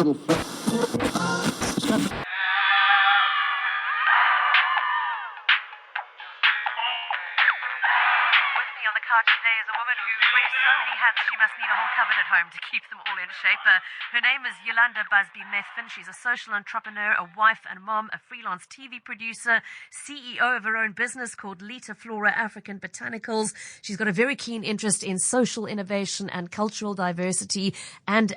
On the couch today is a woman who wears so many hats she must need a whole cupboard at home to keep them all in shape. Her name is Yolanda Methvin. She's a social entrepreneur, a wife and mom, a freelance TV producer, CEO of her own business called Lita Flora African Botanicals. She's got a very keen interest in social innovation and cultural diversity and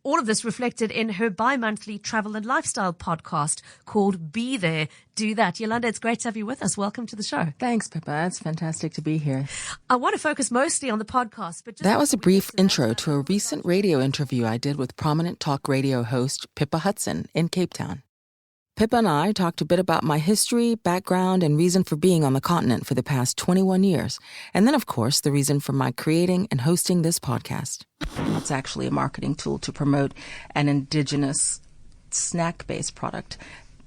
all of this reflected in her bi-monthly travel and lifestyle podcast called Be There, Do That. Yolanda, it's great to have you with us. Welcome to the show. Thanks, Pippa. It's fantastic to be here. I want to focus mostly on the podcast. But that was a brief intro to a recent radio interview I did with prominent talk radio host Pippa Hudson in Cape Town. Pippa and I talked a bit about my history, background, and reason for being on the continent for the past 21 years. And then, of course, the reason for my creating and hosting this podcast. It's actually a marketing tool to promote an indigenous snack-based product.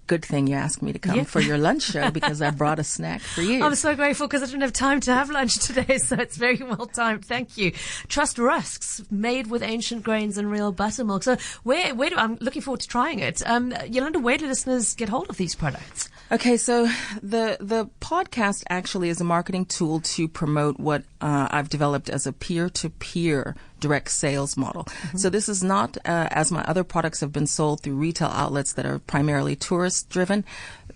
Good thing you asked me to come for your lunch show because I brought a snack for you. I'm so grateful because I didn't have time to have lunch today, so it's very well timed. Thank you. Trust rusks made with ancient grains and real buttermilk. So where do I'm looking forward to trying it. Yolanda, where do listeners get hold of these products? Okay, so the podcast actually is a marketing tool to promote what I've developed as a peer-to-peer direct sales model. Mm-hmm. So this is not, as my other products have been sold through retail outlets that are primarily tourist-driven,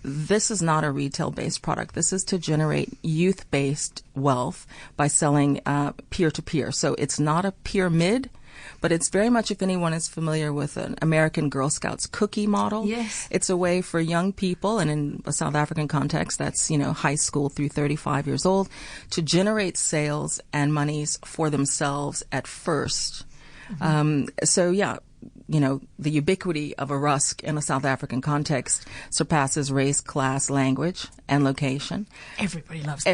this is not a retail-based product. This is to generate youth-based wealth by selling peer-to-peer. So it's not a pyramid, but it's very much, if anyone is familiar with an American Girl Scouts cookie model, yes, it's a way for young people, and in a South African context, that's, high school through 35 years old, to generate sales and monies for themselves at first. Mm-hmm. The ubiquity of a rusk in a South African context surpasses race, class, language, and location. Everybody loves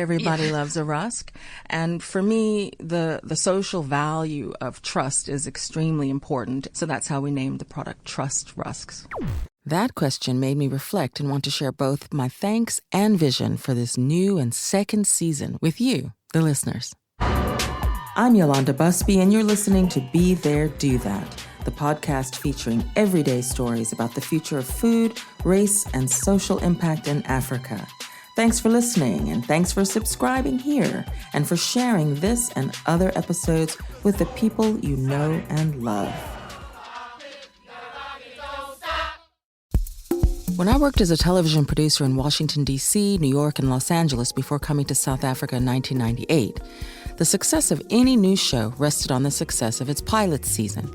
loves a rusk. And for me, the social value of trust is extremely important. So that's how we named the product Trust Rusks. That question made me reflect and want to share both my thanks and vision for this new and second season with you, the listeners. I'm Yolanda Busby, and you're listening to Be There, Do That, the podcast featuring everyday stories about the future of food, race, and social impact in Africa. Thanks for listening, and thanks for subscribing here, and for sharing this and other episodes with the people you know and love. When I worked as a television producer in Washington, D.C., New York, and Los Angeles before coming to South Africa in 1998, the success of any new show rested on the success of its pilot season.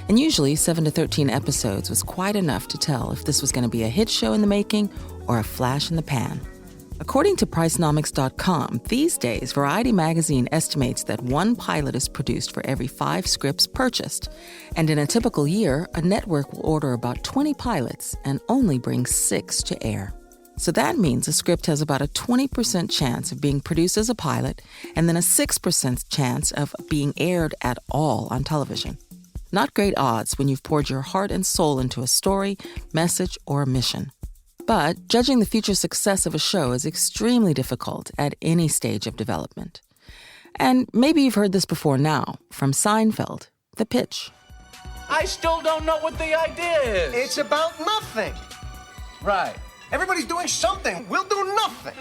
And usually 7 to 13 episodes was quite enough to tell if this was going to be a hit show in the making or a flash in the pan. According to Pricenomics.com, these days, Variety magazine estimates that one pilot is produced for every 5 scripts purchased. And in a typical year, a network will order about 20 pilots and only bring 6 to air. So that means a script has about a 20% chance of being produced as a pilot and then a 6% chance of being aired at all on television. Not great odds when you've poured your heart and soul into a story, message, or a mission. But judging the future success of a show is extremely difficult at any stage of development. And maybe you've heard this before now, from Seinfeld, the pitch. I still don't know what the idea is. It's about nothing. Right. Everybody's doing something. We'll do nothing.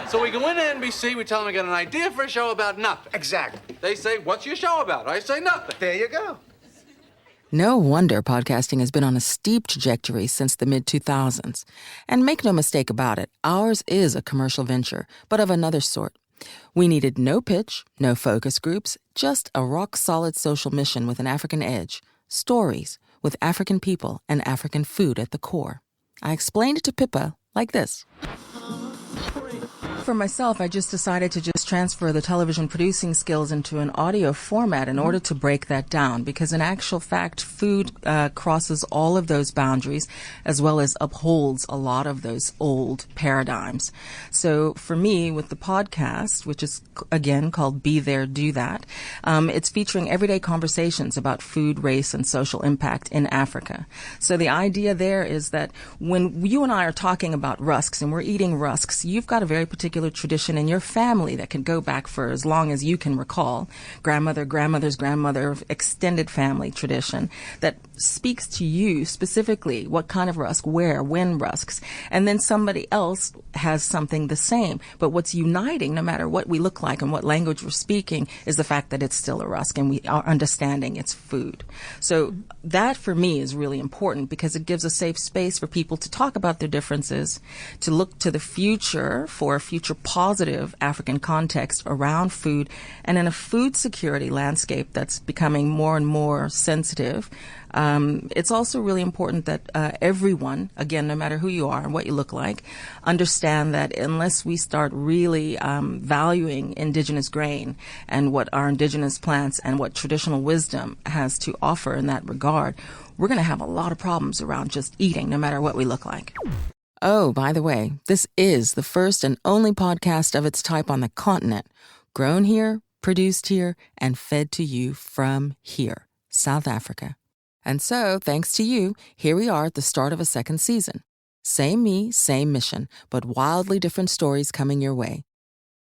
So we go into NBC, we tell them we got an idea for a show about nothing. Exactly. They say, what's your show about? I say nothing. There you go. No wonder podcasting has been on a steep trajectory since the mid-2000s. And make no mistake about it, ours is a commercial venture, but of another sort. We needed no pitch, no focus groups, just a rock-solid social mission with an African edge, stories with African people and African food at the core. I explained it to Pippa like this. For myself, I just decided to just transfer the television producing skills into an audio format in order to break that down, because in actual fact, food crosses all of those boundaries as well as upholds a lot of those old paradigms. So for me, with the podcast, which is again called Be There, Do That, it's featuring everyday conversations about food, race, and social impact in Africa. So the idea there is that when you and I are talking about rusks and we're eating rusks, you've got a very particular particular tradition in your family that can go back for as long as you can recall, grandmother, grandmother's grandmother, extended family tradition that speaks to you specifically, what kind of rusk, where, when rusks, and then somebody else has something the same. But what's uniting, no matter what we look like and what language we're speaking, is the fact that it's still a rusk and we are understanding it's food. So that for me is really important because it gives a safe space for people to talk about their differences, to look to the future for a future positive African context around food, and in a food security landscape that's becoming more and more sensitive. It's also really important that everyone, again, no matter who you are and what you look like, understand that unless we start really valuing indigenous grain and what our indigenous plants and what traditional wisdom has to offer in that regard, we're going to have a lot of problems around just eating, no matter what we look like. Oh, by the way, this is the first and only podcast of its type on the continent, grown here, produced here, and fed to you from here, South Africa. And so, thanks to you, here we are at the start of a second season. Same me, same mission, but wildly different stories coming your way.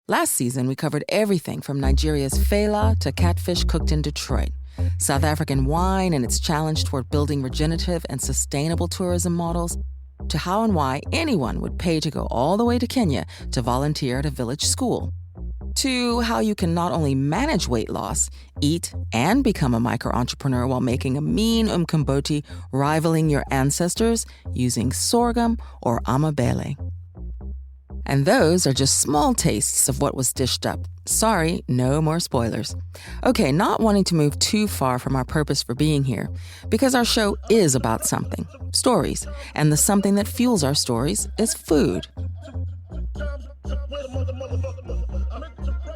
Last season, we covered everything from Nigeria's fela to catfish cooked in Detroit, South African wine and its challenge toward building regenerative and sustainable tourism models, to how and why anyone would pay to go all the way to Kenya to volunteer at a village school, to how you can not only manage weight loss, eat, and become a micro-entrepreneur while making a mean umkomboti rivaling your ancestors using sorghum or amabele. And those are just small tastes of what was dished up. Sorry, no more spoilers. Okay, not wanting to move too far from our purpose for being here, because our show is about something, stories, and the something that fuels our stories is food.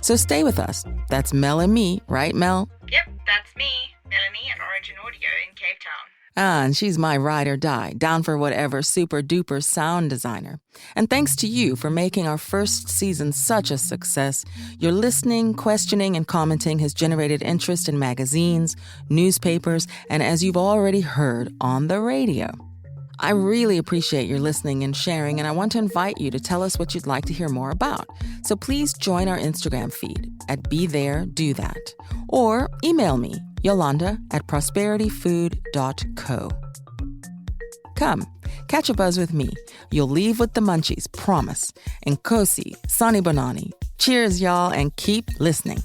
So stay with us. That's Mel and me, right, Mel? Yep, that's me, Melanie at Origin Audio in Cape Town. And she's my ride or die, down for whatever super duper sound designer. And thanks to you for making our first season such a success. Your listening, questioning, and commenting has generated interest in magazines, newspapers, and as you've already heard, on the radio. I really appreciate your listening and sharing, and I want to invite you to tell us what you'd like to hear more about. So please join our Instagram feed at Be There, Do That, or email me, Yolanda at prosperityfood.co. Come, catch a buzz with me. You'll leave with the munchies, promise. Nkosi, Sani Bonani. Cheers, y'all, and keep listening.